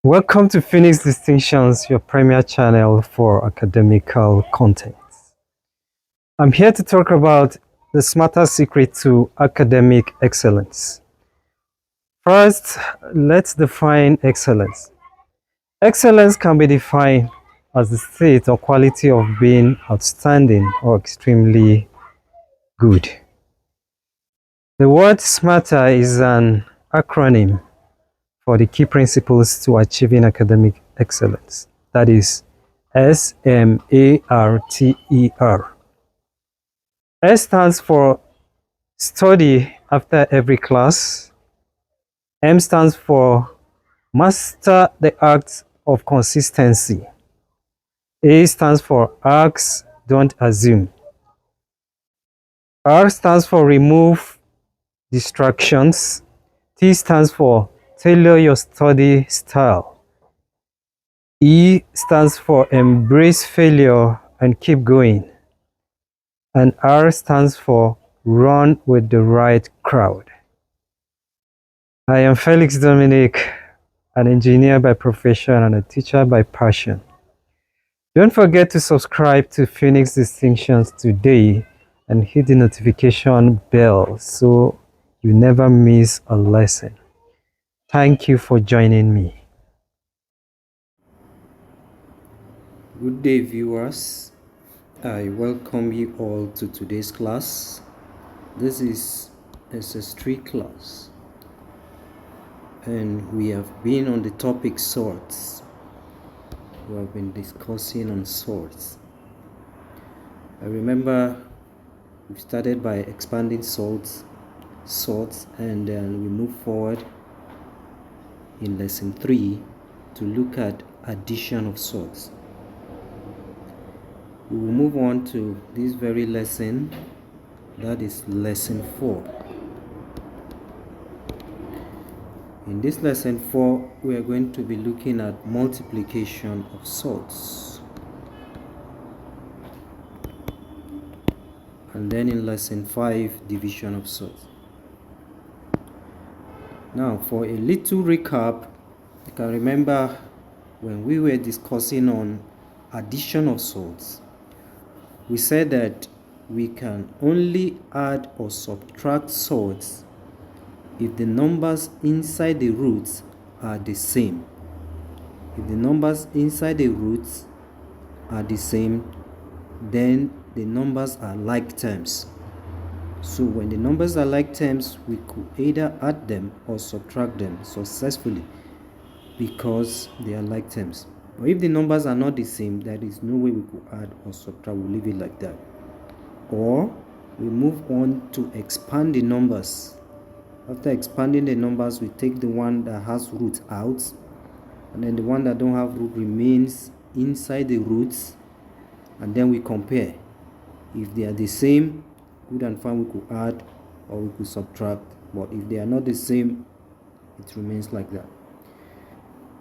Welcome to FEUNIX Distinctions, your premier channel for academical content. I'm here to talk about the smarter secret to academic excellence. First, let's define excellence. Excellence can be defined as the state or quality of being outstanding or extremely good. The word smarter is an acronym for the key principles to achieving academic excellence. That is SMARTER. S stands for study after every class. M stands for master the art of consistency. A stands for ask, don't assume. R stands for remove distractions. T stands for tailor your study style. E stands for embrace failure and keep going. And R stands for run with the right crowd. I am Felix Dominic, an engineer by profession and a teacher by passion. Don't forget to subscribe to FEUNIX Distinctions today and hit the notification bell so you never miss a lesson. Thank you for joining me. Good day, viewers. I welcome you all to today's class. This is SS3 class, and we have been on the topic sorts. We have been discussing on sorts. I remember we started by expanding sorts, and then we move forward in lesson 3 to look at addition of sorts. We will move on to this very lesson, that is lesson 4. In this lesson 4, we are going to be looking at multiplication of sorts. And then in lesson 5, division of sorts. Now, for a little recap, you can remember when we were discussing on addition of sorts, we said that we can only add or subtract sorts if the numbers inside the roots are the same. If the numbers inside the roots are the same, then the numbers are like terms. So when the numbers are like terms, we could either add them or subtract them successfully because they are like terms. But if the numbers are not the same, there is no way we could add or subtract. We'll leave it like that. Or we move on to expand the numbers. After expanding the numbers, we take the one that has roots out, and then the one that don't have root remains inside the roots, and then we compare. If they are the same, good and fine, we could add or we could subtract. But if they are not the same, it remains like that.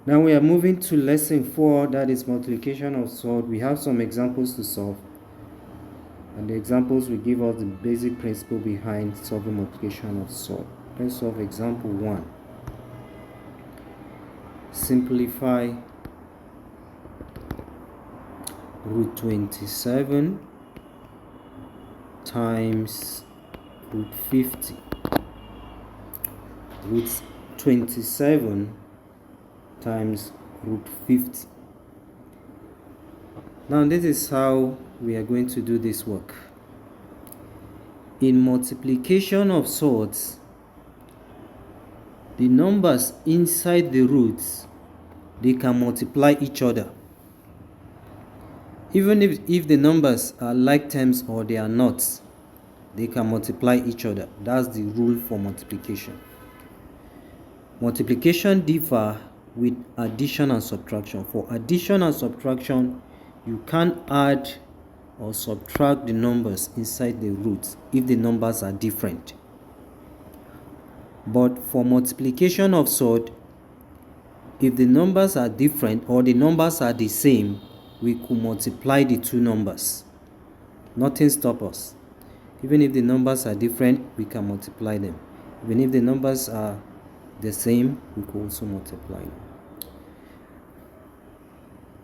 Now we are moving to lesson 4, that is multiplication of sort. We have some examples to solve, and the examples will give us the basic principle behind solving multiplication of sort. Let's solve example 1. Simplify root 27 times root 50. Root 27 times root 50. Now this is how we are going to do this work. In multiplication of sorts, the numbers inside the roots, they can multiply each other. Even if the numbers are like terms or they are not, they can multiply each other. That's the rule for multiplication. Multiplication differ with addition and subtraction. For addition and subtraction, you can't add or subtract the numbers inside the roots if the numbers are different. But for multiplication of sort, if the numbers are different or the numbers are the same, we could multiply the two numbers. Nothing stops us. Even if the numbers are different, we can multiply them. Even if the numbers are the same, we could also multiply them.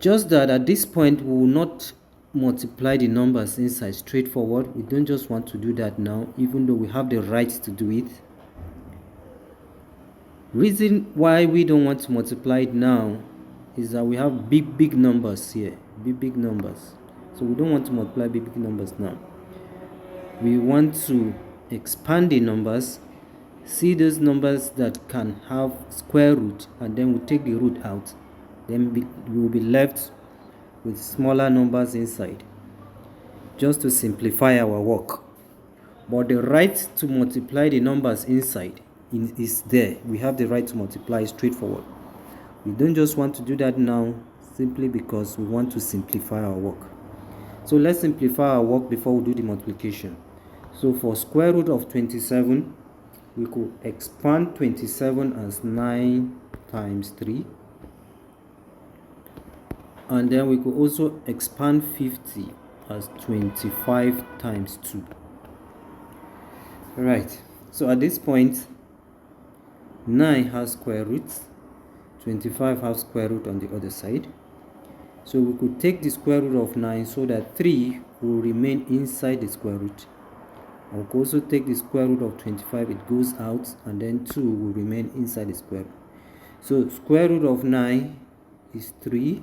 Just that at this point we will not multiply the numbers inside straightforward. We don't just want to do that now, even though we have the right to do it. Reason why we don't want to multiply it now is that we have big numbers here, big numbers. So we don't want to multiply big numbers now. We want to expand the numbers, see those numbers that can have square root, and then we take the root out. Then we will be left with smaller numbers inside, just to simplify our work. But the right to multiply the numbers inside is there. We have the right to multiply straightforward. We don't just want to do that now simply because we want to simplify our work. So let's simplify our work before we do the multiplication. So for square root of 27, we could expand 27 as 9 times 3. And then we could also expand 50 as 25 times 2. Right, so at this point, 9 has square roots, 25 has square root on the other side. So we could take the square root of 9 so that 3 will remain inside the square root. And we could also take the square root of 25, it goes out, and then 2 will remain inside the square root. So square root of 9 is 3,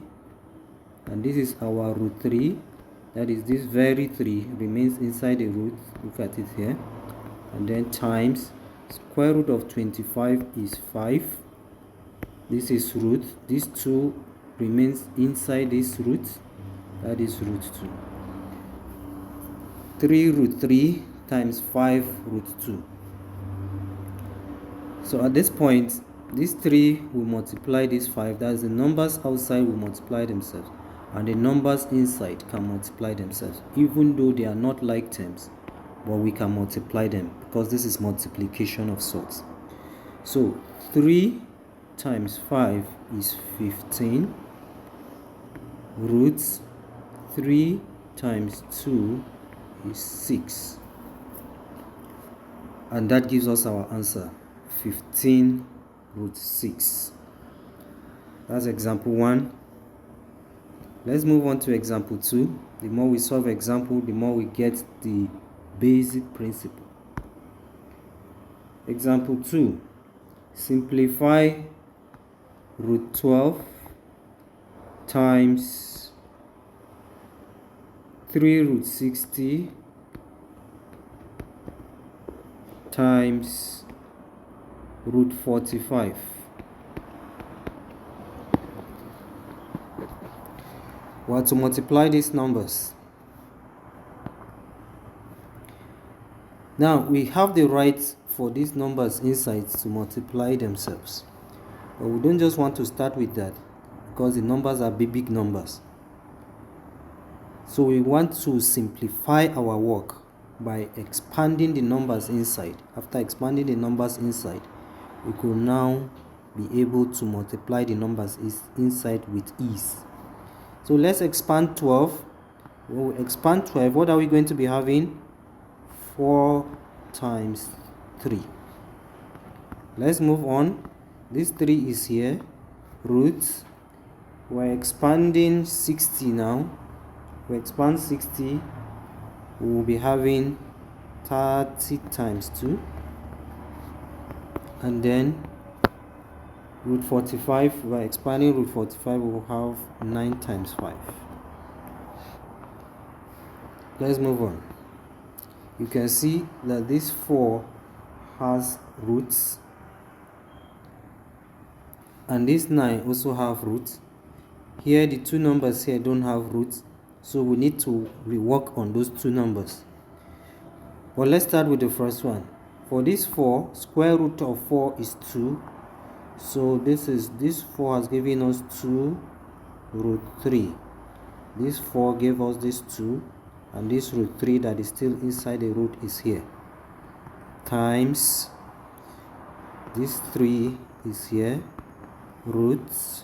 and this is our root 3. That is, this very 3 remains inside the root. Look at it here. And then times square root of 25 is 5. This is root. This 2 remains inside this root. That is root 2. 3 root 3 times 5 root 2. So at this point, this 3 will multiply this 5. That is, the numbers outside will multiply themselves, and the numbers inside can multiply themselves, even though they are not like terms, but we can multiply them because this is multiplication of sorts. So 3 times 5 is 15. Roots 3 times 2 is 6. And that gives us our answer, 15 root 6. That's example 1. Let's move on to example 2. The more we solve example, the more we get the basic principle. Example 2. Simplify root 12 times 3 root 60 times root 45. We want to multiply these numbers. Now we have the right for these numbers inside to multiply themselves, but we don't just want to start with that because the numbers are big numbers. So we want to simplify our work by expanding the numbers inside. After expanding the numbers inside, we could now be able to multiply the numbers inside with ease. So let's expand 12. When we expand 12, what are we going to be having? 4 times 3. Let's move on. This 3 is here. Roots. We're expanding 60 now. We expand 60. We will be having 30 times 2. And then root 45, we're expanding root 45, we will have 9 times 5. Let's move on. You can see that this 4 has roots, and this 9 also have roots. Here the two numbers here don't have roots, so we need to rework on those two numbers. But let's start with the first one. For this 4, square root of 4 is 2. So this 4 has given us 2 root 3. This 4 gave us this 2, and this root 3 that is still inside the root is here. Times this 3 is here. Roots.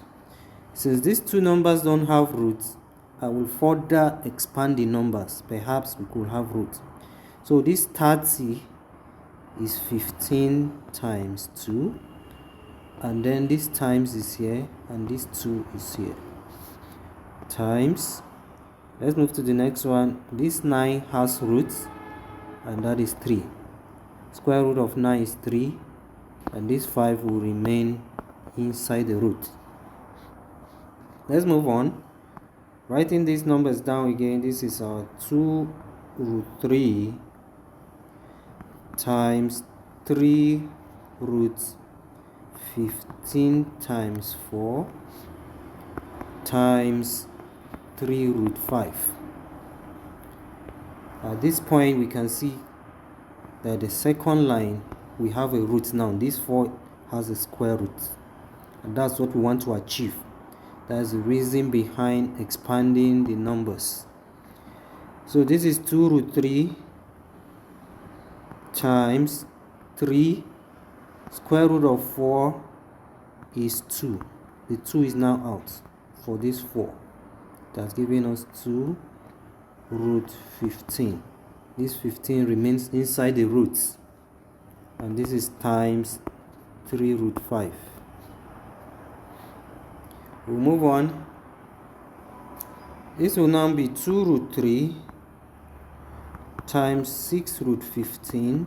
Since these two numbers don't have roots, I will further expand the numbers. Perhaps we could have roots. So this 30 is 15 times 2. And then this times is here, and this 2 is here. times, let's move to the next one. This 9 has roots, and that is 3. Square root of 9 is 3, and this 5 will remain inside the root. Let's move on. Writing these numbers down again, this is our 2 root 3 times 3 root 15 times 4 times 3 root 5. At this point, we can see that the second line, we have a root now. This 4 has a square root, and that's what we want to achieve. That's the reason behind expanding the numbers. So this is 2 root 3 times 3. Square root of 4 is 2. The 2 is now out for this 4. That's giving us 2 root 15. This 15 remains inside the roots, and this is times 3 root 5. We'll move on. This will now be 2 root 3 times 6 root 15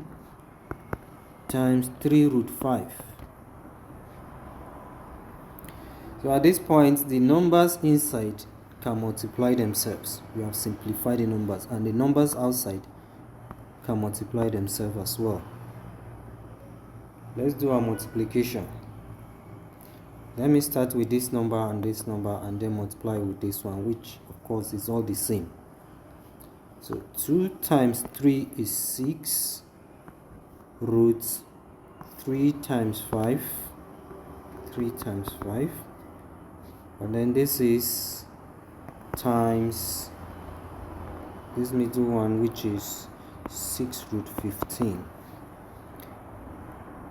times 3 root 5. So at this point, the numbers inside can multiply themselves. We have simplified the numbers, and the numbers outside can multiply themselves as well. Let's do our multiplication. Let me start with this number and then multiply with this one, which of course is all the same. So 2 times 3 is 6 root 3 times 5. 3 times 5. And then this is times this middle one, which is 6 root 15.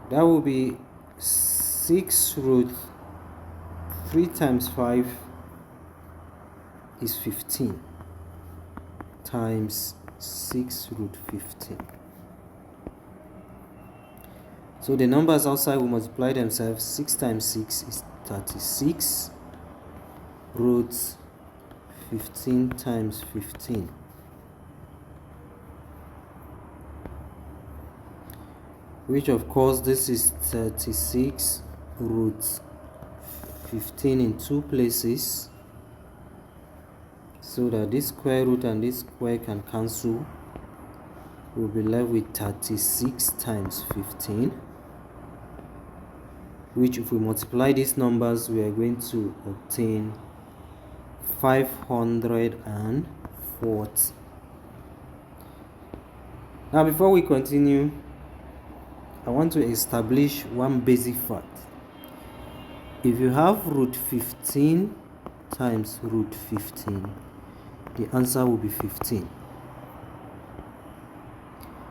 That will be 6 root 3 times 5 is 15 times 6 root 15. So the numbers outside will multiply themselves. 6 times 6 is 36 root 15 times 15. Which of course this is 36 root 15 in 2 places, so that this square root and this square can cancel. We'll be left with 36 times 15, which if we multiply these numbers, we are going to obtain 540. Now before we continue, I want to establish one basic fact. If you have root 15 times root 15, the answer will be 15.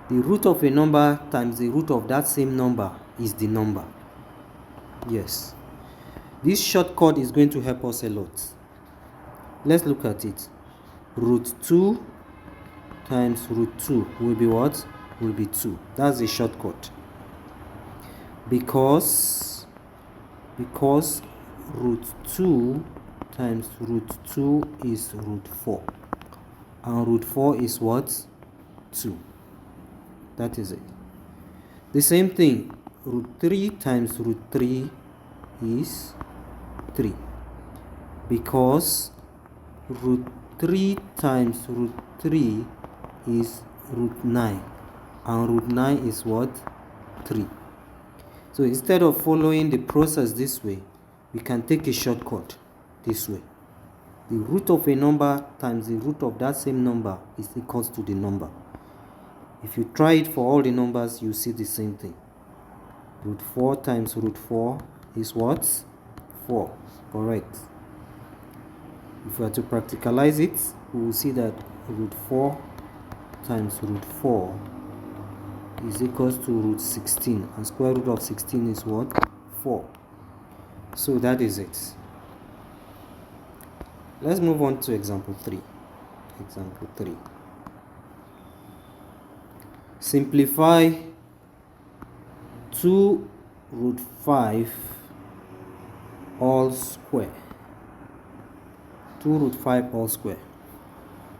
The root of a number times the root of that same number is the number. Yes. This shortcut is going to help us a lot. Let's look at it. Root 2 times root 2 will be what? Will be 2. That's the shortcut. Because root 2 times root 2 is root 4. And root 4 is what? 2. That is it. The same thing, root 3 times root 3 is 3. Because root 3 times root 3 is root 9. And root 9 is what? 3. So instead of following the process this way, we can take a shortcut this way. The root of a number times the root of that same number is equals to the number. If you try it for all the numbers, you see the same thing. Root 4 times root 4 is what? 4. Correct. If we are to practicalize it, we will see that root 4 times root 4 is equals to root 16, and square root of 16 is what? 4. So that is it. Let's move on to example 3. Example 3. Simplify 2 root 5 all square. 2 root 5 all square.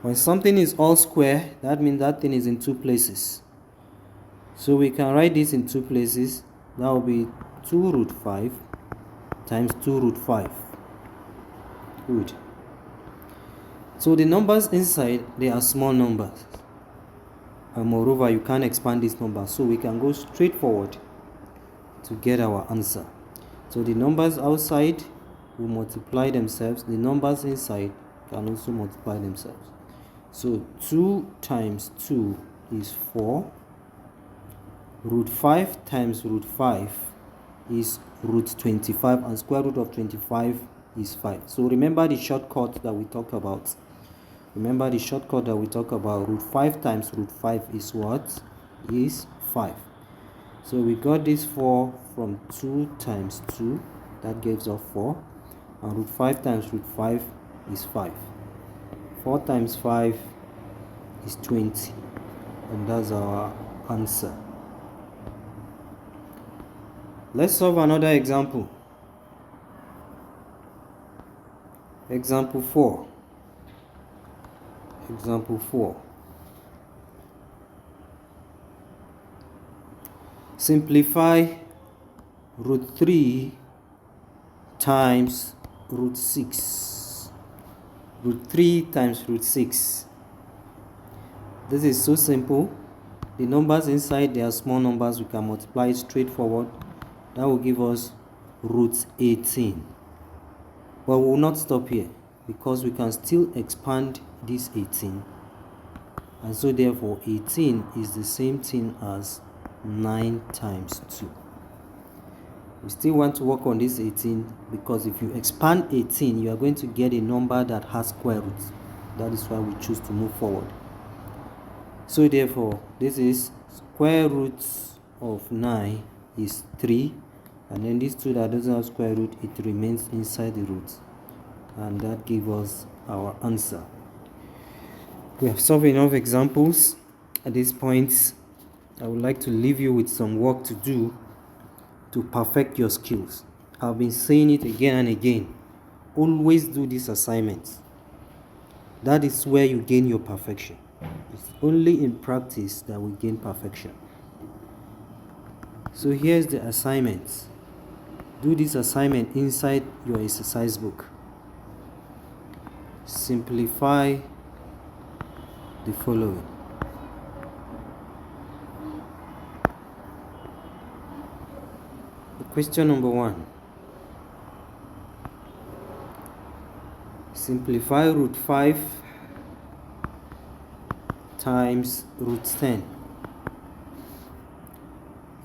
When something is all square, that means that thing is in two places. So we can write this in two places. That will be 2 root 5 times 2 root 5. Good. So the numbers inside, they are small numbers. And moreover, you can't expand this number. So we can go straight forward to get our answer. So the numbers outside will multiply themselves. The numbers inside can also multiply themselves. So 2 times 2 is 4. Root 5 times root 5 is root 25, and square root of 25 is 5. So remember the shortcut that we talk about. Root 5 times root 5 is what? Is 5. So we got this 4 from 2 times 2. That gives us 4. And root 5 times root 5 is 5. 4 times 5 is 20. And that's our answer. Let's solve another example. Example 4. Simplify root 3 times root 6. Root 3 times root 6. This is so simple. The numbers inside, they are small numbers. We can multiply it straightforward. That will give us root 18. But we will not stop here, because we can still expand this 18. And so therefore 18 is the same thing as 9 times 2. We still want to work on this 18, because if you expand 18, you are going to get a number that has square roots. That is why we choose to move forward. So therefore, this is square root of 9 is 3. And then these two that doesn't have square root, it remains inside the root. And that gives us our answer. We have solved enough examples. At this point, I would like to leave you with some work to do to perfect your skills. I've been saying it again and again. Always do these assignments. That is where you gain your perfection. It's only in practice that we gain perfection. So here's the assignment. Do this assignment inside your exercise book. Simplify the following. Question number 1. Simplify root 5 times root 10.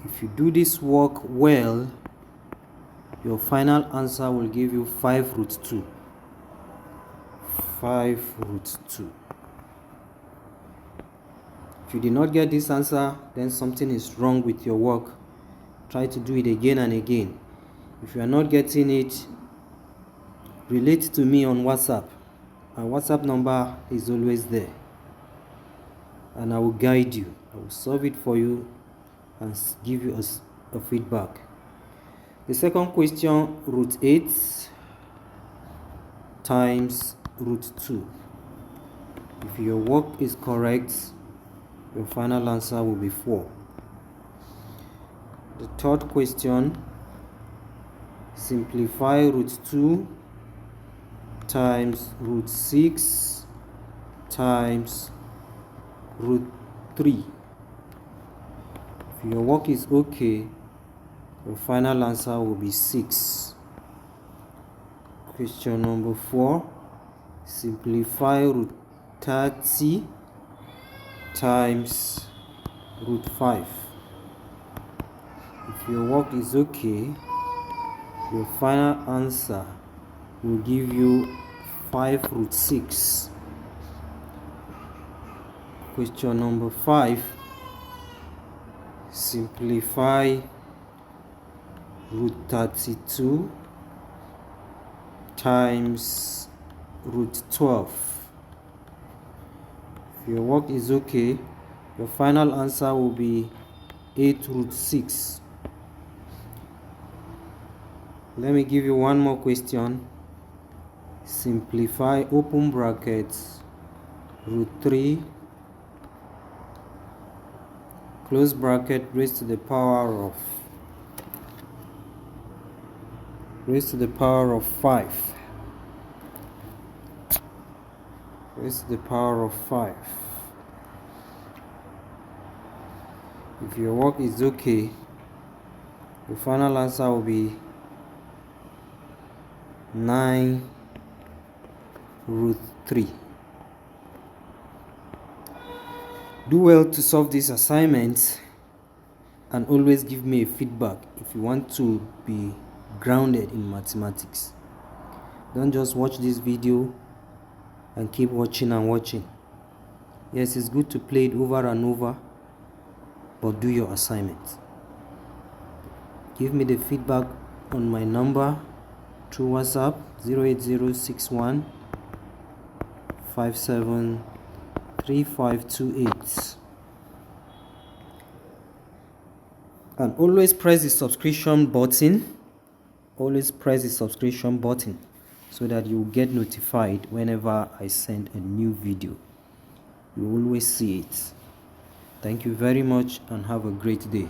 If you do this work well, your final answer will give you 5 root 2. 5 root 2. If you did not get this answer, then something is wrong with your work. Try to do it again and again. If you are not getting it, relate to me on WhatsApp. My WhatsApp number is always there. And I will guide you. I will solve it for you and give you a feedback. The second question, root 8 times root 2. If your work is correct, your final answer will be 4. The third question, simplify root 2 times root 6 times root 3. If your work is okay, your final answer will be 6. Question number 4, simplify root 30 times root 5. If your work is okay, your final answer will give you 5 root 6. Question number 5, simplify root 32 times root 12. If your work is okay, your final answer will be 8 root 6. Let me give you one more question. simplify open brackets root 3 close bracket raised to the power of 5 raised to the power of 5. If your work is okay, the final answer will be 9 root 3. Do well to solve this assignment and always give me a feedback if you want to be grounded in mathematics. Don't just watch this video and keep watching and watching. Yes, it's good to play it over and over, but do your assignment. Give me the feedback on my number through WhatsApp 08061 573528, and always press the subscription button. So that you get notified whenever I send a new video. You always see it. Thank you very much and have a great day.